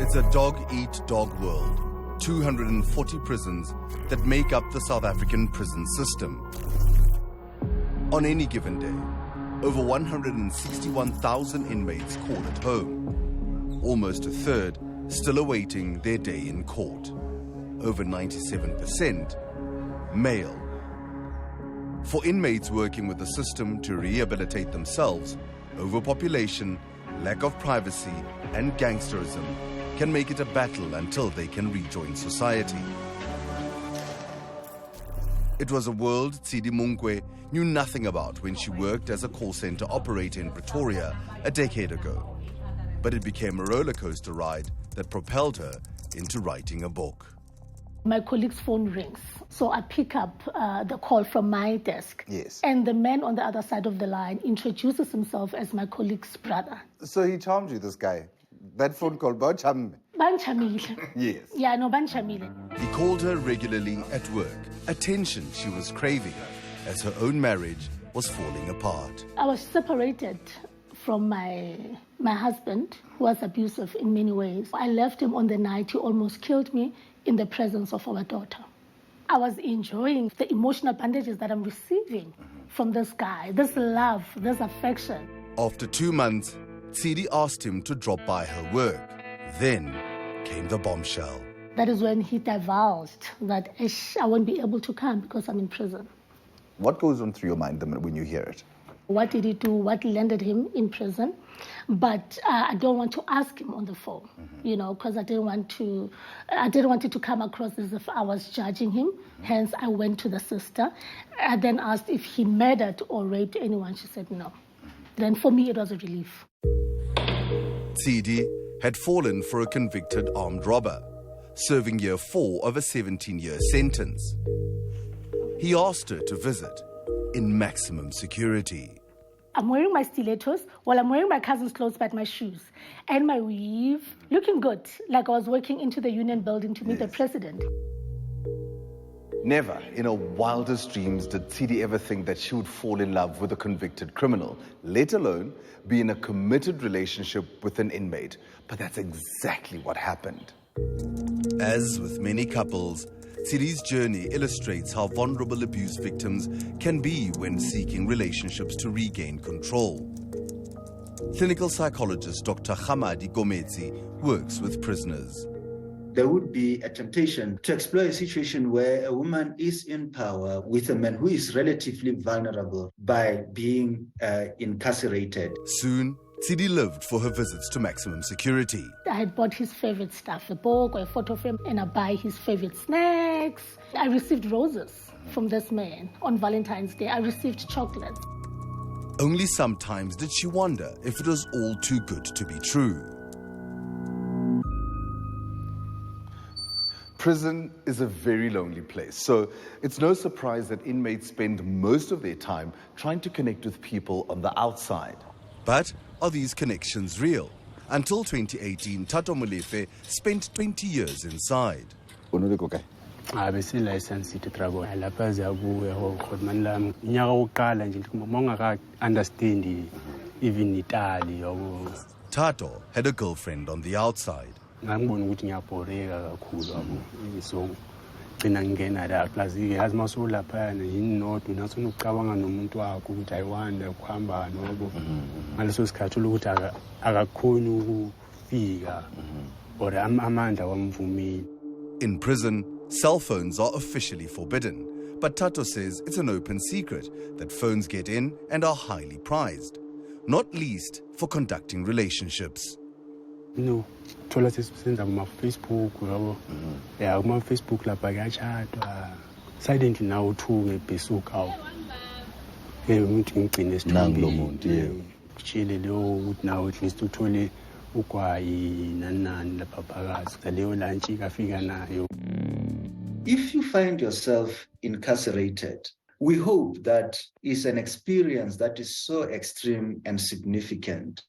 It's a dog-eat-dog world. 240 prisons that make up the South African prison system. On any given day, over 161,000 inmates call at home. Almost a third still awaiting their day in court. Over 97% male. For inmates working with the system to rehabilitate themselves, overpopulation, lack of privacy, and gangsterism can make it a battle until they can rejoin society. It was a world 𝗬𝗵𝗶𝘀 knew nothing about when she worked as a call center operator in Pretoria a decade ago. But it became a roller coaster ride that propelled her into writing a book. My colleague's phone rings, so I pick up the call from my desk. Yes. And the man on the other side of the line introduces himself as my colleague's brother. So he charmed you, this guy? That phone call, 𝗶𝗀𝗶𝘀. 𝗶𝗀𝗶𝗶𝘆. Yes. Yeah, no, 𝗶𝗀𝗶𝗶𝘀. He called her regularly at work, attention she was craving as her own marriage was falling apart. I was separated from my husband, who was abusive in many ways. I left him on the night he almost killed me in the presence of our daughter. I was enjoying the emotional bandages that I'm receiving from this guy, this love, this affection. After 2 months, 𝗬𝗐𝗍 asked him to drop by her work. Then came the bombshell. That is when he divulged that I won't be able to come because I'm in prison. What goes on through your mind when you hear it? What did he do? What landed him in prison? But I don't want to ask him on the phone, you know, because I didn't want it to come across as if I was judging him. Hence, I went to the sister. I then asked if he murdered or raped anyone. She said no. Then for me, it was a relief. 𝗬𝗐𝗍 had fallen for a convicted armed robber, serving year 4 of a 17-year sentence. He asked her to visit in maximum security. I'm wearing my stilettos while I'm wearing my cousin's clothes but my shoes and my weave, looking good, like I was walking into the Union building to meet the president. Never in her wildest dreams did 𝗬𝗐𝗍 ever think that she would fall in love with a convicted criminal, let alone be in a committed relationship with an inmate. But that's exactly what happened. As with many couples, 𝗬𝗍's journey illustrates how vulnerable abuse victims can be when seeking relationships to regain control. Clinical psychologist Dr. 𝗀𝗵𝗶𝘀 works with prisoners. There would be a temptation to explore a situation where a woman is in power with a man who is relatively vulnerable by being incarcerated. Soon, 𝗬𝗍 lived for her visits to maximum security. I had bought his favorite stuff, a book or a photo frame, and I buy his favorite snacks. I received roses from this man on Valentine's Day. I received chocolates. Only sometimes did she wonder if it was all too good to be true. Prison is a very lonely place, so it's no surprise that inmates spend most of their time trying to connect with people on the outside. But are these connections real? Until 2018, 𝗏𝗏 Molefe spent 20 years inside. 𝗏𝗏 had a girlfriend on the outside. In prison, cell phones are officially forbidden, but 𝗏𝗏 says it's an open secret that phones get in and are highly prized, not least for conducting relationships. No, thola sesisenza Facebook yabo. Yeah, kuma Facebook lapha kuyachatwa. Silent now uthuke bhesuka awu. Umuntu ngigcine Nangu lo muntu yebo. Kuchile leyo ukuthi nawe at least uthole ugwayi nanani lapha phakathi. Leyo lunch ikafika nayo. If you find yourself incarcerated, we hope that is an experience that is so extreme and significant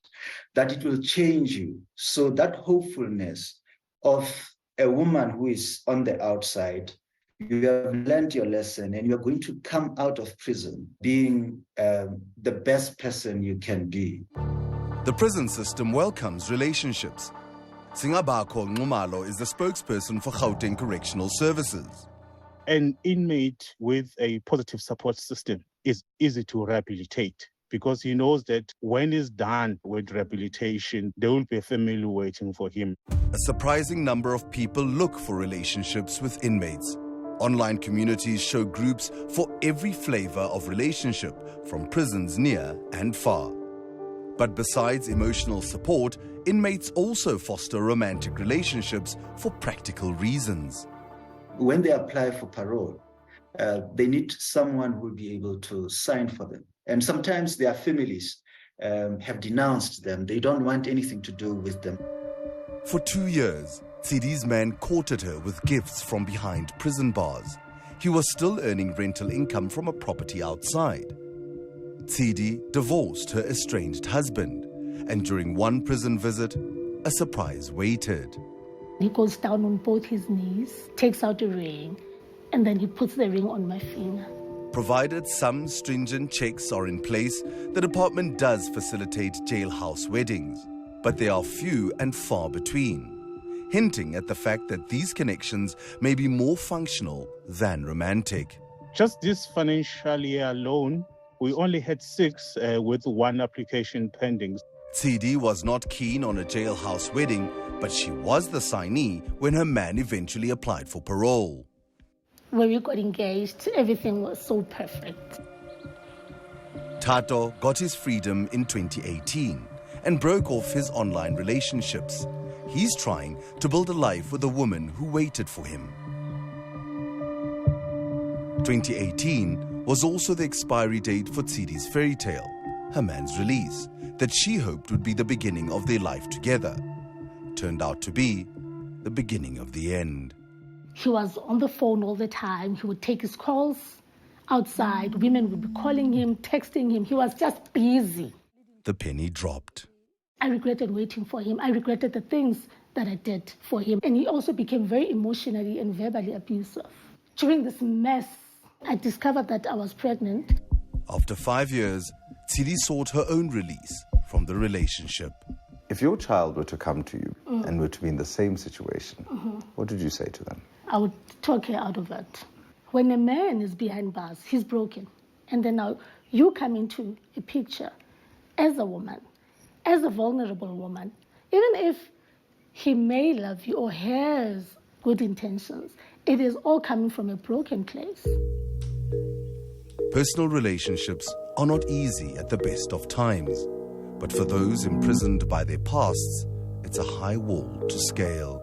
that it will change you. So that hopefulness of a woman who is on the outside, you have learned your lesson and you're going to come out of prison being the best person you can be. The prison system welcomes relationships. 𝗧𝗵𝗶𝘀𝗋 is the spokesperson for Gauteng Correctional Services. An inmate with a positive support system is easy to rehabilitate because he knows that when he's done with rehabilitation, there will be a family waiting for him. A surprising number of people look for relationships with inmates. Online communities show groups for every flavor of relationship, from prisons near and far. But besides emotional support, inmates also foster romantic relationships for practical reasons. When they apply for parole, they need someone who will be able to sign for them. And sometimes their families have denounced them. They don't want anything to do with them. For 2 years, 𝗬𝗐's man courted her with gifts from behind prison bars. He was still earning rental income from a property outside. 𝗬𝗐 divorced her estranged husband, and during one prison visit, a surprise waited. He goes down on both his knees, takes out a ring, and then he puts the ring on my finger. Provided some stringent checks are in place, the department does facilitate jailhouse weddings, but they are few and far between, hinting at the fact that these connections may be more functional than romantic. Just this financial year alone, we only had 6 with 1 application pending. 𝗬𝗐 was not keen on a jailhouse wedding, but she was the signee when her man eventually applied for parole. When we got engaged, everything was so perfect. Thato got his freedom in 2018 and broke off his online relationships. He's trying to build a life with a woman who waited for him. 2018 was also the expiry date for 𝗬𝗐's fairy tale, her man's release, that she hoped would be the beginning of their life together. Turned out to be the beginning of the end. He was on the phone all the time. He would take his calls outside. Women would be calling him, texting him. He was just busy. The penny dropped. I regretted waiting for him. I regretted the things that I did for him. And he also became very emotionally and verbally abusive. During this mess, I discovered that I was pregnant. After 5 years, 𝗬𝗐 sought her own release from the relationship. If your child were to come to you and were to be in the same situation, what would you say to them? I would talk her out of it. When a man is behind bars, he's broken. And then now you come into a picture as a woman, as a vulnerable woman. Even if he may love you or has good intentions, it is all coming from a broken place. Personal relationships are not easy at the best of times, but for those imprisoned by their pasts, it's a high wall to scale.